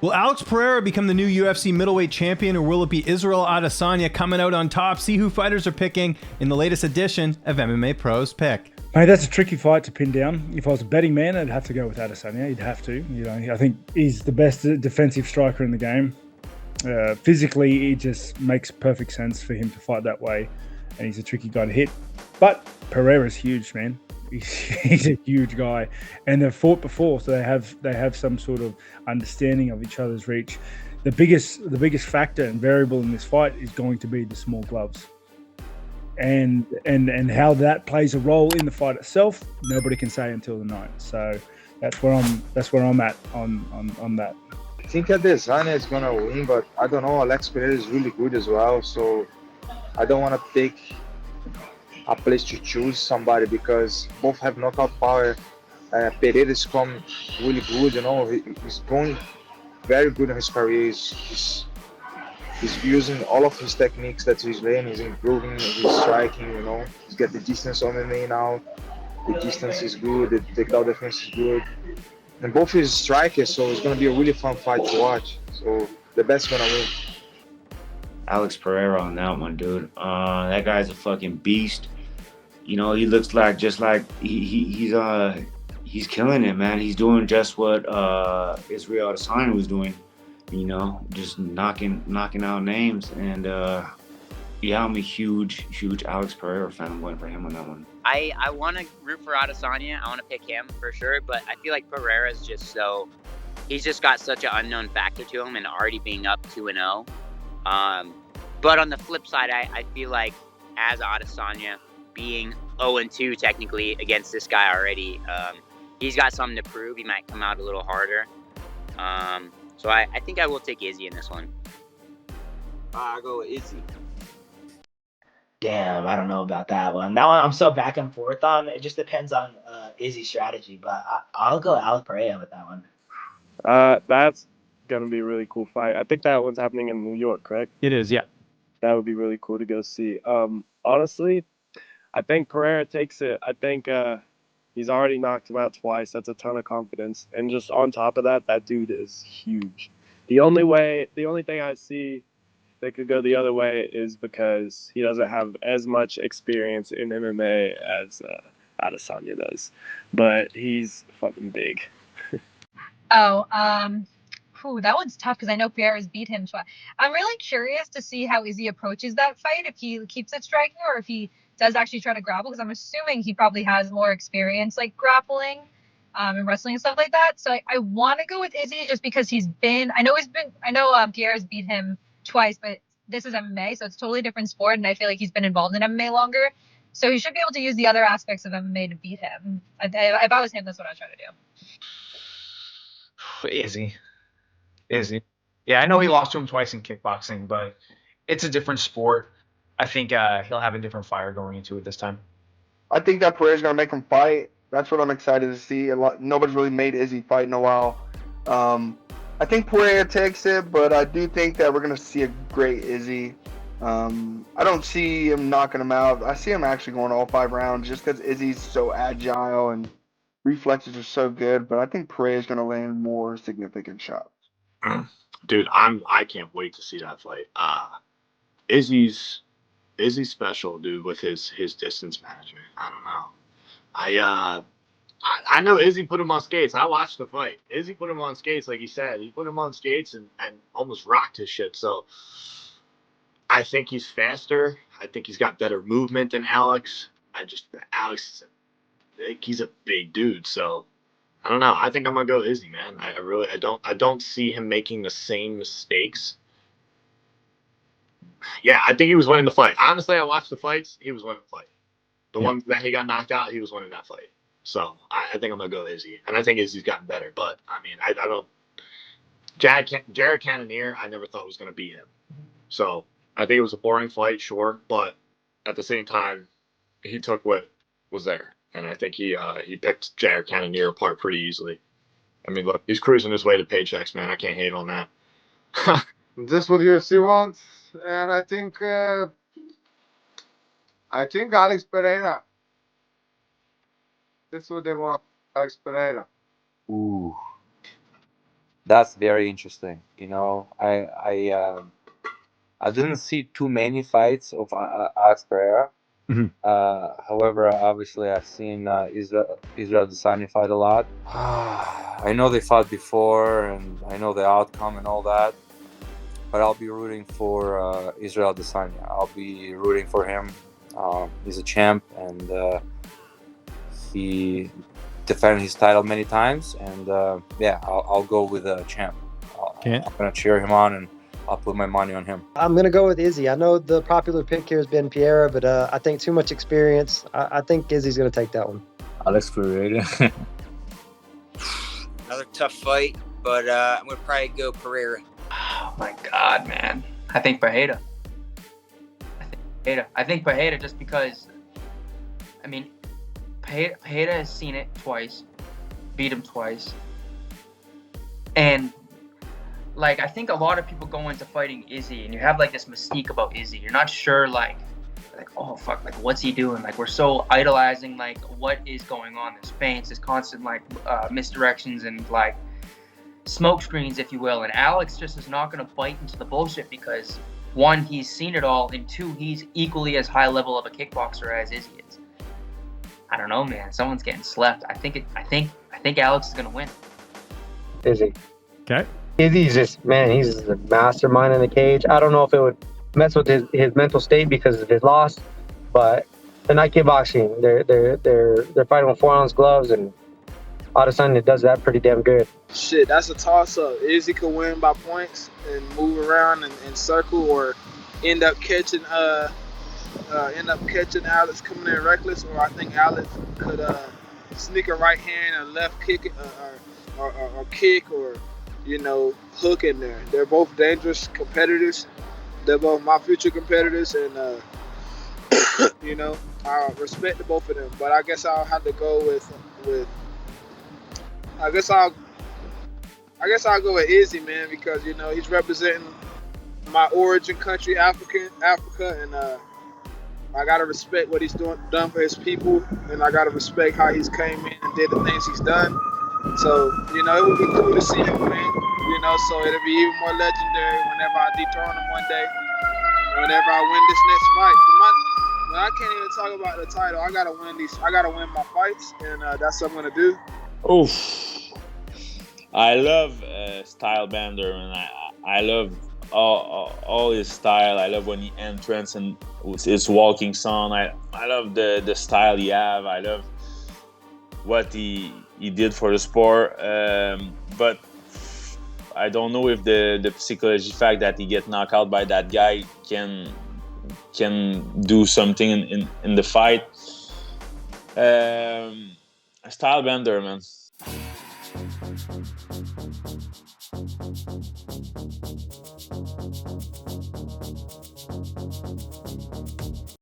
Will Alex Pereira become the new UFC middleweight champion, or will it be Israel Adesanya coming out on top? See who fighters are picking in the latest edition of MMA Pros Pick. Mate, that's a tricky fight to pin down. If I was a betting man, I'd have to go with Adesanya. You'd have to. You know, I think he's the best defensive striker in the game. Physically, it just makes perfect sense for him to fight that way, and he's a tricky guy to hit. But Pereira's huge, man. He's a huge guy, and they've fought before, so they have some sort of understanding of each other's reach. The biggest factor and variable in this fight is going to be the small gloves, and how that plays a role in the fight itself. Nobody can say until the night. So that's where I'm at on that. I think Adesanya is gonna win, but I don't know. Alex Pereira is really good as well, so I don't want to take a place to choose somebody because both have knockout power. Pereira is coming really good, you know. He's going very good in his career. He's using all of his techniques that he's learning. He's improving his striking, you know. He's got the distance on MMA now. The distance is good. The takedown defense is good. And both is strikers, so it's going to be a really fun fight to watch. So the best going to win. Alex Pereira on that one, dude. That guy's a fucking beast. You know, he looks like just like he's killing it, man. He's doing just what Israel Adesanya was doing. You know, just knocking out names. And yeah, I'm a huge Alex Pereira fan. I'm going for him on that one. I want to root for Adesanya. I want to pick him for sure, but I feel like Pereira's just he's just got such an unknown factor to him, and already being up 2-0. But on the flip side, I feel like as Adesanya being 0-2 technically against this guy already, he's got something to prove. He might come out a little harder. So I think I will take Izzy in this one. I'll go with Izzy. Damn, I don't know about that one. That one I'm so back and forth on. It just depends on Izzy's strategy, but I'll go Alex Pereira with that one. That's gonna be a really cool fight. I think that one's happening in New York, correct? It is, yeah. That would be really cool to go see. Honestly, I think Pereira takes it. I think he's already knocked him out twice. That's a ton of confidence. And just on top of that, that dude is huge. The only thing I see that could go the other way is because he doesn't have as much experience in MMA as Adesanya does. But he's fucking big. That one's tough because I know Pereira's beat him twice. I'm really curious to see how Izzy approaches that fight, if he keeps it striking or if he does actually try to grapple, because I'm assuming he probably has more experience like grappling and wrestling and stuff like that. So I want to go with Izzy just because I know Pierre's beat him twice, but this is MMA, so it's a totally different sport, and I feel like he's been involved in MMA longer. So he should be able to use the other aspects of MMA to beat him. If I was him, that's what I'd try to do. Izzy. Yeah, I know he lost to him twice in kickboxing, but it's a different sport. I think he'll have a different fire going into it this time. I think that Pereira's going to make him fight. That's what I'm excited to see. Nobody's really made Izzy fight in a while. I think Pereira takes it, but I do think that we're going to see a great Izzy. I don't see him knocking him out. I see him actually going all 5 rounds just because Izzy's so agile and reflexes are so good. But I think Pereira's going to land more significant shots. Dude, I can't wait to see that fight. Izzy's special, dude, with his distance management. I don't know. I know Izzy put him on skates. I watched the fight. Izzy put him on skates, like he said. He put him on skates and almost rocked his shit. So I think he's faster. I think he's got better movement than Alex. Alex, he's a big dude. So I don't know. I think I'm gonna go Izzy, man. I don't see him making the same mistakes. Yeah, I think he was winning the fight. Honestly, I watched the fights. He was winning the fight. The one that he got knocked out, he was winning that fight. So I think I'm gonna go Izzy, and I think Izzy's gotten better. But I mean, I don't. Jared Cannonier, I never thought was gonna beat him. So I think it was a boring fight, sure, but at the same time, he took what was there, and I think he picked Jared Cannonier apart pretty easily. I mean, look, he's cruising his way to paychecks, man. I can't hate on that. This is what UFC wants, and I think Alex Pereira. This is what they want, Alex Pereira. Ooh. That's very interesting. I didn't see too many fights of Alex Pereira. Mhm. However, obviously, I've seen Israel Adesanya fight a lot. I know they fought before, and I know the outcome and all that. But I'll be rooting for Israel Adesanya. I'll be rooting for him. He's a champ, and he defended his title many times. And yeah, I'll go with the champ. Can't. I'm gonna cheer him on, and I'll put my money on him. I'm going to go with Izzy. I know the popular pick here has been Pereira, but I think too much experience. I think Izzy's going to take that one. Alex Pereira. Another tough fight, but I'm going to probably go Pereira. Oh my God, man. I think Pereira. I think Pereira just because, I mean, Pereira has seen it twice, beat him twice. And, like, I think a lot of people go into fighting Izzy, and you have, like, this mystique about Izzy. You're not sure, like, oh, fuck, like, what's he doing? Like, we're so idolizing, like, what is going on? There's feints, there's constant, like, misdirections and, like, smoke screens, if you will. And Alex just is not going to bite into the bullshit because, one, he's seen it all, and two, he's equally as high level of a kickboxer as Izzy is. I don't know, man. Someone's getting slept. I think Alex is going to win. Izzy. Okay. Izzy's just, man, he's a mastermind in the cage. I don't know if it would mess with his mental state because of his loss, but the night kickboxing, they're fighting with 4-ounce gloves, and Adesanya does that pretty damn good. Shit, that's a toss-up. Izzy could win by points and move around and circle, or end up catching Alex coming in reckless, or I think Alex could sneak a right hand or left kick or kick or hook in there. They're both dangerous competitors. They're both my future competitors, and I respect the both of them. But I guess I'll have to go with I guess I'll go with Izzy, man, because he's representing my origin country, Africa, and I gotta respect what he's done for his people, and I gotta respect how he's came in and did the things he's done. So it would be cool to see him win. So it'll be even more legendary whenever I dethrone him one day, whenever I win this next fight. When I can't even talk about the title, I gotta win my fights, and that's what I'm gonna do. Oof. I love Stylebender, and I love all his style. I love when he enters and his walking song. I love the style he have. I love what he did for the sport. But I don't know if the psychology fact that he get knocked out by that guy can do something in the fight. Stylebender, man.